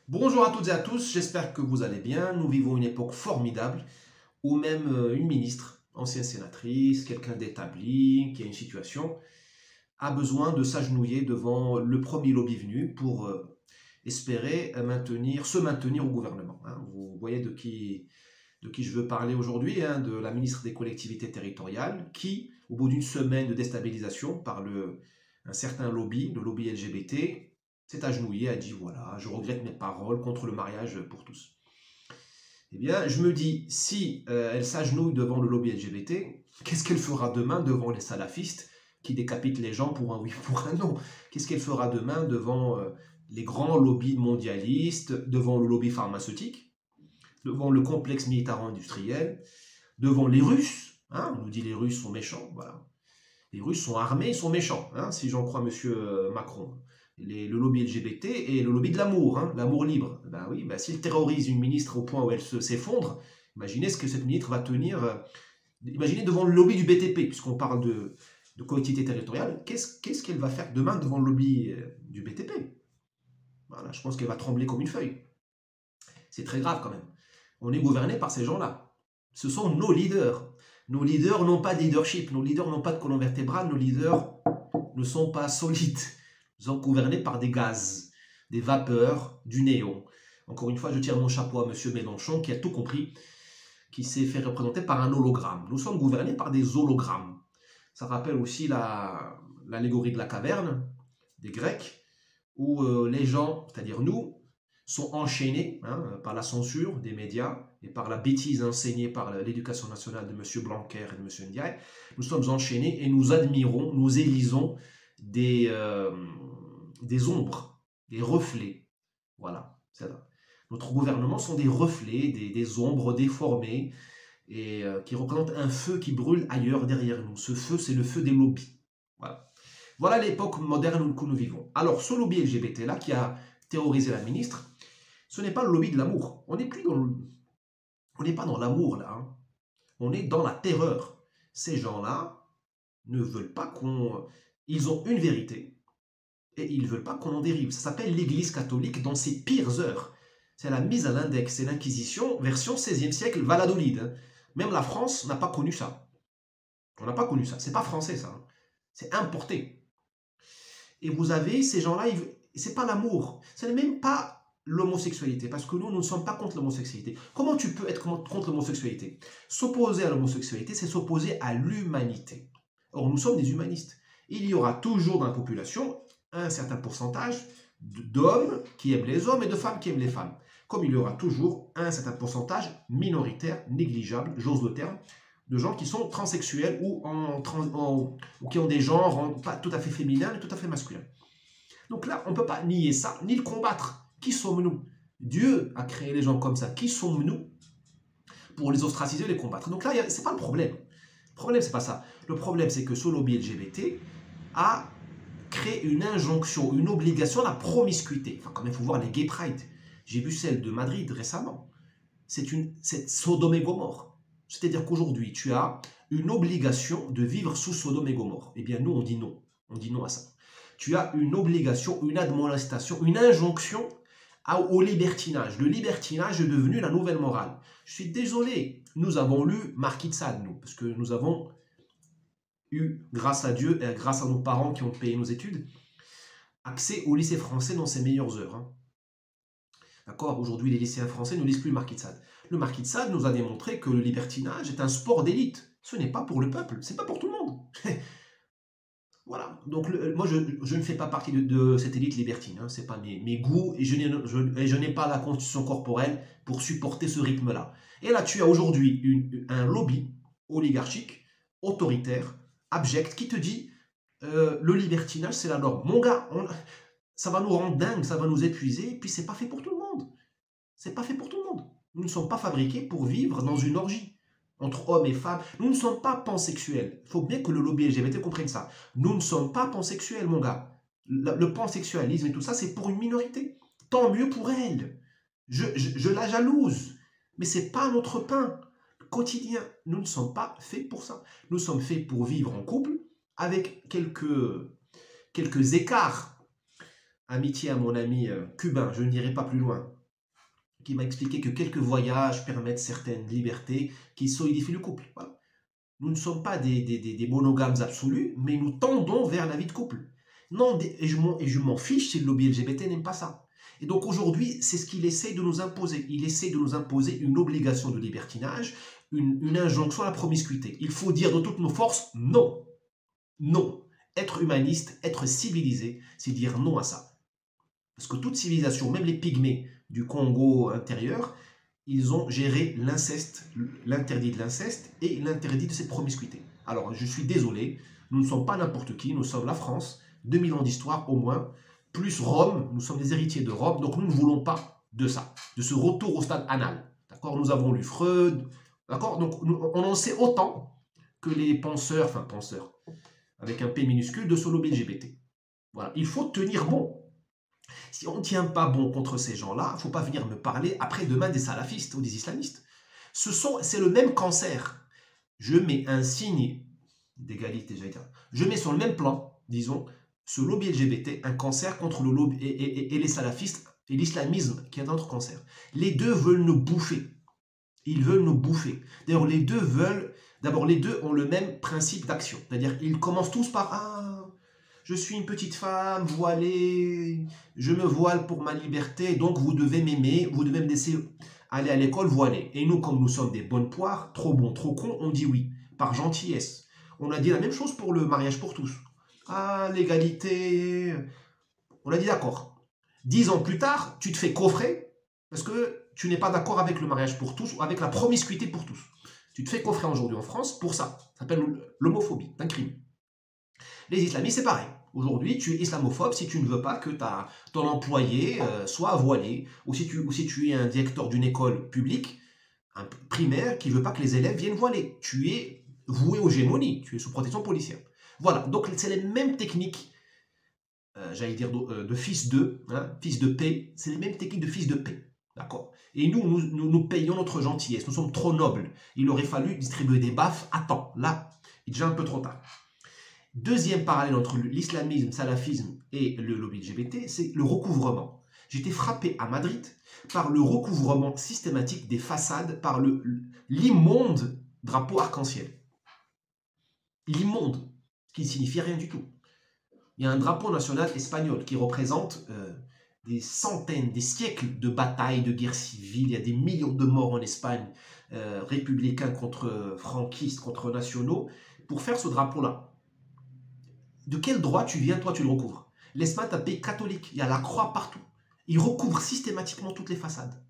Bonjour à toutes et à tous, j'espère que vous allez bien. Nous vivons une époque formidable où même une ministre, ancienne sénatrice, quelqu'un d'établi, qui a une situation, a besoin de s'agenouiller devant le premier lobby venu pour espérer se maintenir au gouvernement. Vous voyez de qui je veux parler aujourd'hui, de la ministre des collectivités territoriales, qui, au bout d'une semaine de déstabilisation par un certain lobby, le lobby LGBT, s'est agenouillée, a dit voilà, je regrette mes paroles contre le mariage pour tous. Eh bien, je me dis, si elle s'agenouille devant le lobby LGBT, qu'est-ce qu'elle fera demain devant les salafistes qui décapitent les gens pour un oui, pour un non? Qu'est-ce qu'elle fera demain devant les grands lobbies mondialistes, devant le lobby pharmaceutique, devant le complexe militaro-industriel, devant les Russes? On nous dit les Russes sont méchants, voilà. Les Russes sont armés, ils sont méchants, si j'en crois Monsieur Macron. Le lobby LGBT et le lobby de l'amour, l'amour libre. Ben oui, s'il terrorise une ministre au point où elle s'effondre, imaginez ce que cette ministre va tenir. Imaginez devant le lobby du BTP, puisqu'on parle de collectivité territoriale, qu'est-ce qu'elle va faire demain devant le lobby du BTP? Voilà, je pense qu'elle va trembler comme une feuille. C'est très grave quand même. On est gouverné par ces gens-là. Ce sont nos leaders. Nos leaders n'ont pas de leadership, nos leaders n'ont pas de colonne vertébrale, nos leaders ne sont pas solides. Ils sont gouvernés par des gaz, des vapeurs, du néon. Encore une fois, je tire mon chapeau à M. Mélenchon qui a tout compris, qui s'est fait représenter par un hologramme. Nous sommes gouvernés par des hologrammes. Ça rappelle aussi l'allégorie de la caverne des Grecs, où les gens, c'est-à-dire nous, sont enchaînés par la censure des médias et par la bêtise enseignée par l'éducation nationale de M. Blanquer et de M. Ndiaye. Nous sommes enchaînés et nous admirons, nous élisons des ombres, des reflets. Voilà, c'est ça. Notre gouvernement sont des reflets, des ombres déformées et qui représentent un feu qui brûle ailleurs derrière nous. Ce feu, c'est le feu des lobbies. Voilà. Voilà l'époque moderne que nous vivons. Alors, ce lobby LGBT-là qui a terrorisé la ministre, ce n'est pas le lobby de l'amour. On n'est plus dans on n'est pas dans l'amour là. On est dans la terreur. Ces gens-là ne veulent pas qu'on... Ils ont une vérité et ils ne veulent pas qu'on en dérive. Ça s'appelle l'Église catholique dans ses pires heures. C'est la mise à l'index, c'est l'Inquisition, version 16e siècle, Valladolid. Même la France n'a pas connu ça. On n'a pas connu ça. C'est pas français ça. C'est importé. Et vous avez ces gens-là, c'est pas l'amour. Ce n'est même pas l'homosexualité, parce que nous ne sommes pas contre l'homosexualité. Comment tu peux être contre l'homosexualité? S'opposer à l'homosexualité, c'est s'opposer à l'humanité. Or, nous sommes des humanistes. Il y aura toujours dans la population un certain pourcentage d'hommes qui aiment les hommes et de femmes qui aiment les femmes. Comme il y aura toujours un certain pourcentage minoritaire, négligeable, j'ose le terme, de gens qui sont transsexuels ou qui ont des genres pas tout à fait féminins et tout à fait masculins. Donc là, on ne peut pas nier ça, ni le combattre. Qui sommes-nous? Dieu a créé les gens comme ça. Qui sommes-nous pour les ostraciser et les combattre? Donc là, ce n'est pas le problème. Le problème, c'est pas ça. Le problème, c'est que ce lobby LGBT a créé une injonction, une obligation à la promiscuité. Enfin, quand même, il faut voir les gay pride. J'ai vu celle de Madrid récemment. C'est Sodome et Gomorre. C'est-à-dire qu'aujourd'hui, tu as une obligation de vivre sous Sodome et Gomorre. Eh bien, nous, on dit non. On dit non à ça. Tu as une obligation, une admonestation, une injonction au libertinage. Le libertinage est devenu la nouvelle morale. Je suis désolé, nous avons lu Marquis de Sade, nous, parce que nous avons eu, grâce à Dieu et grâce à nos parents qui ont payé nos études, accès au lycée français dans ses meilleures heures. D'accord? Aujourd'hui, les lycéens français ne lisent plus le Marquis de Sade. Le Marquis de Sade nous a démontré que le libertinage est un sport d'élite. Ce n'est pas pour le peuple, c'est pas pour tout le monde. Voilà, donc moi je ne fais pas partie de cette élite libertine, ce n'est pas mes goûts et je n'ai pas la constitution corporelle pour supporter ce rythme-là. Et là tu as aujourd'hui un lobby oligarchique, autoritaire, abject, qui te dit le libertinage c'est la norme. Mon gars, ça va nous rendre dingue, ça va nous épuiser, et puis c'est pas fait pour tout le monde. C'est pas fait pour tout le monde. Nous ne sommes pas fabriqués pour vivre dans une orgie entre hommes et femmes. Nous ne sommes pas pansexuels. Il faut bien que le lobby LGBT comprenne ça. Nous ne sommes pas pansexuels, mon gars. Le pansexualisme et tout ça, c'est pour une minorité. Tant mieux pour elle. Je la jalouse. Mais c'est pas notre pain quotidien. Nous ne sommes pas faits pour ça. Nous sommes faits pour vivre en couple avec quelques écarts amitié à mon ami cubain, je n'irai pas plus loin, qui m'a expliqué que quelques voyages permettent certaines libertés qui solidifient le couple. Voilà. Nous ne sommes pas des monogames absolus, mais nous tendons vers la vie de couple. Non, et je m'en fiche si le lobby LGBT n'aime pas ça. Et donc aujourd'hui, c'est ce qu'il essaie de nous imposer. Il essaie de nous imposer une obligation de libertinage, une injonction à la promiscuité. Il faut dire de toutes nos forces non. Non. Être humaniste, être civilisé, c'est dire non à ça. Parce que toute civilisation, même les pygmées du Congo intérieur, ils ont géré l'inceste, l'interdit de l'inceste et l'interdit de cette promiscuité. Alors, je suis désolé, nous ne sommes pas n'importe qui, nous sommes la France, 2000 ans d'histoire au moins, plus Rome, nous sommes des héritiers de Rome, donc nous ne voulons pas de ça, de ce retour au stade anal. D'accord? Nous avons lu Freud, d'accord? Donc, on en sait autant que les penseurs, avec un P minuscule, de ce lobby LGBT. Voilà, il faut tenir bon. Si on ne tient pas bon contre ces gens-là, il ne faut pas venir me parler après-demain des salafistes ou des islamistes. C'est le même cancer. Je mets un signe d'égalité, je mets sur le même plan, disons, ce lobby LGBT, un cancer contre le lobby et les salafistes et l'islamisme qui est un autre cancer. Les deux veulent nous bouffer. Ils veulent nous bouffer. D'ailleurs, les deux ont le même principe d'action. C'est-à-dire, ils commencent tous par je suis une petite femme voilée, je me voile pour ma liberté, donc vous devez m'aimer, vous devez me laisser aller à l'école voilée. Et nous, comme nous sommes des bonnes poires, trop bons, trop cons, on dit oui, par gentillesse. On a dit la même chose pour le mariage pour tous. L'égalité, on a dit d'accord. 10 ans plus tard, tu te fais coffrer parce que tu n'es pas d'accord avec le mariage pour tous ou avec la promiscuité pour tous. Tu te fais coffrer aujourd'hui en France pour ça. Ça s'appelle l'homophobie, c'est un crime. Les islamistes, c'est pareil. Aujourd'hui, tu es islamophobe si tu ne veux pas que ton employé soit voilé, ou si tu es un directeur d'une école publique, un primaire, qui ne veut pas que les élèves viennent voilés. Tu es voué aux gémonies, tu es sous protection policière. Voilà, donc c'est les mêmes techniques, j'allais dire de fils de, fils de paix, c'est les mêmes techniques de fils de paix. D'accord? Et nous payons notre gentillesse, nous sommes trop nobles. Il aurait fallu distribuer des baffes à temps. Là, il est déjà un peu trop tard. Deuxième parallèle entre l'islamisme, salafisme et le lobby LGBT, c'est le recouvrement. J'étais frappé à Madrid par le recouvrement systématique des façades par l'immonde drapeau arc-en-ciel. L'immonde, qui ne signifie rien du tout. Il y a un drapeau national espagnol qui représente des centaines, des siècles de batailles, de guerres civiles. Il y a des millions de morts en Espagne, républicains contre franquistes, contre nationaux, pour faire ce drapeau-là. De quel droit tu viens, toi, tu le recouvres? L'Espagne est un pays catholique, il y a la croix partout. Il recouvre systématiquement toutes les façades.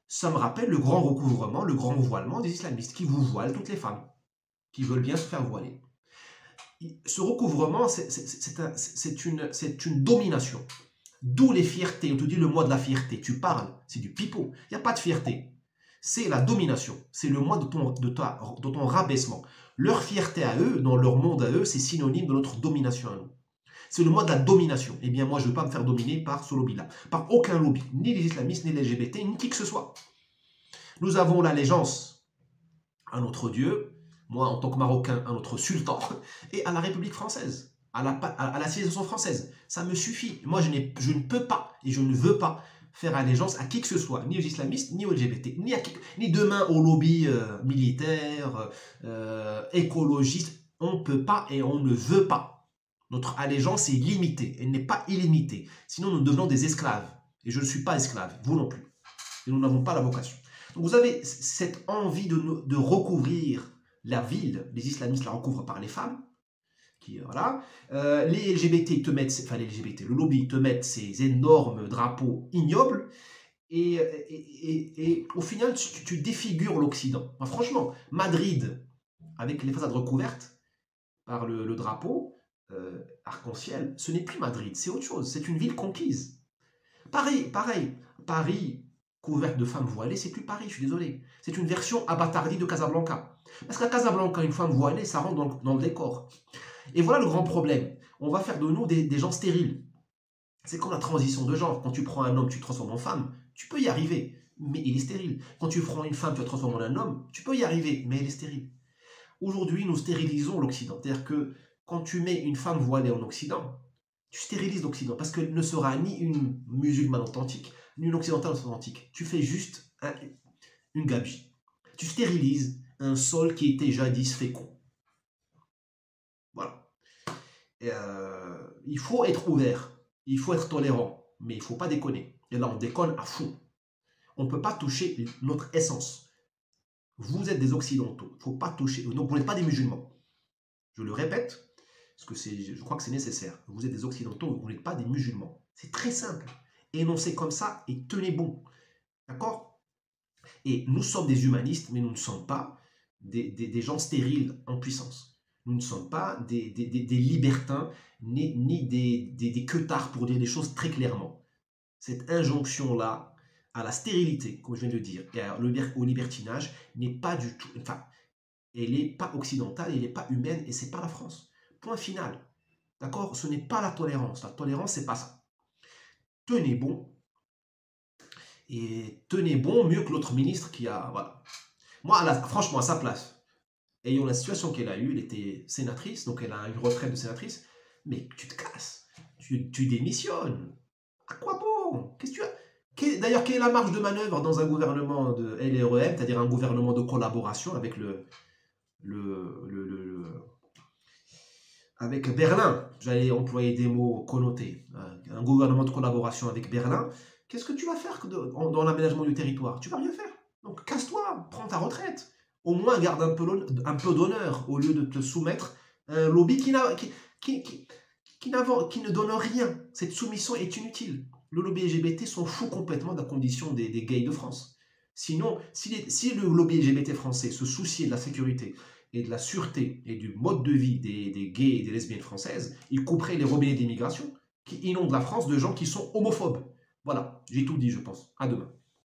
Ça me rappelle le grand recouvrement, le grand voilement des islamistes, qui vous voilent toutes les femmes, qui veulent bien se faire voiler. Ce recouvrement, c'est une domination. D'où les fiertés. On te dit le mois de la fierté. Tu parles, c'est du pipeau. Il n'y a pas de fierté. C'est la domination. C'est le mois de ton rabaissement. Leur fierté à eux, dans leur monde à eux, c'est synonyme de notre domination à nous. C'est le mois de la domination. Eh bien, moi, je ne veux pas me faire dominer par ce lobby-là. Par aucun lobby. Ni les islamistes, ni les LGBT, ni qui que ce soit. Nous avons l'allégeance à notre Dieu, moi, en tant que Marocain, à notre sultan, et à la République française, à la civilisation française. Ça me suffit. Moi, je ne peux pas, et je ne veux pas faire allégeance à qui que ce soit, ni aux islamistes, ni aux LGBT, ni demain au lobby militaire, écologiste. On ne peut pas et on ne veut pas. Notre allégeance est limitée, elle n'est pas illimitée. Sinon, nous devenons des esclaves. Et je ne suis pas esclave, vous non plus. Et nous n'avons pas la vocation. Donc vous avez cette envie de recouvrir la ville, les islamistes la recouvrent par les femmes, voilà. Les LGBT te mettent, enfin les LGBT, le lobby te met ces énormes drapeaux ignobles, et au final tu défigures l'Occident. Enfin, franchement, Madrid, avec les façades recouvertes par le drapeau arc-en-ciel, ce n'est plus Madrid, c'est autre chose, c'est une ville conquise. Pareil, Paris couverte de femmes voilées, c'est plus Paris, je suis désolé. C'est une version abattardie de Casablanca. Parce qu'à Casablanca, une femme voilée, ça rentre dans le décor. Et voilà le grand problème. On va faire de nous des gens stériles. C'est comme la transition de genre. Quand tu prends un homme, tu te transformes en femme, tu peux y arriver, mais il est stérile. Quand tu prends une femme, tu te transformes en un homme, tu peux y arriver, mais elle est stérile. Aujourd'hui, nous stérilisons l'Occident. C'est-à-dire que quand tu mets une femme voilée en Occident, Tu stérilises l'Occident parce qu'elle ne sera ni une musulmane authentique, ni une occidentale authentique. Tu fais juste une gabegie. Tu stérilises un sol qui était jadis fécond. Voilà. Il faut être ouvert, il faut être tolérant, mais il ne faut pas déconner. Et là, on déconne à fond. On ne peut pas toucher notre essence. Vous êtes des occidentaux, il ne faut pas toucher. Donc, vous n'êtes pas des musulmans. Je le répète, parce que je crois que c'est nécessaire. Vous êtes des occidentaux, vous n'êtes pas des musulmans. C'est très simple. Énoncez comme ça et tenez bon. D'accord? Et nous sommes des humanistes, mais nous ne sommes pas des gens stériles en puissance. Nous ne sommes pas des libertins, ni des queutards pour dire les choses très clairement. Cette injonction-là à la stérilité, comme je viens de le dire, et au libertinage, n'est pas du tout... Enfin, elle n'est pas occidentale, elle n'est pas humaine, et c'est pas la France. Point final. D'accord? Ce n'est pas la tolérance. La tolérance, c'est pas ça. Tenez bon. Et tenez bon mieux que l'autre ministre qui a... Voilà. Moi, franchement, à sa place, ayant la situation qu'elle a eue, elle était sénatrice, donc elle a une retraite de sénatrice, mais tu te casses. Tu démissionnes. À quoi bon? Qu'est-ce que tu as? D'ailleurs, quelle est la marge de manœuvre dans un gouvernement de LREM, c'est-à-dire un gouvernement de collaboration avec avec Berlin? J'allais employer des mots connotés. Un gouvernement de collaboration avec Berlin. Qu'est-ce que tu vas faire dans l'aménagement du territoire? Tu vas rien faire. Donc casse-toi, prends ta retraite. Au moins garde un peu d'honneur au lieu de te soumettre à un lobby qui ne donne rien. Cette soumission est inutile. Le lobby LGBT s'en fout complètement de la condition des gays de France. Sinon, si le lobby LGBT français se souciait de la sécurité et de la sûreté et du mode de vie des gays et des lesbiennes françaises, il couperait les robinets d'immigration qui inondent la France de gens qui sont homophobes. Voilà, j'ai tout dit, je pense. À demain.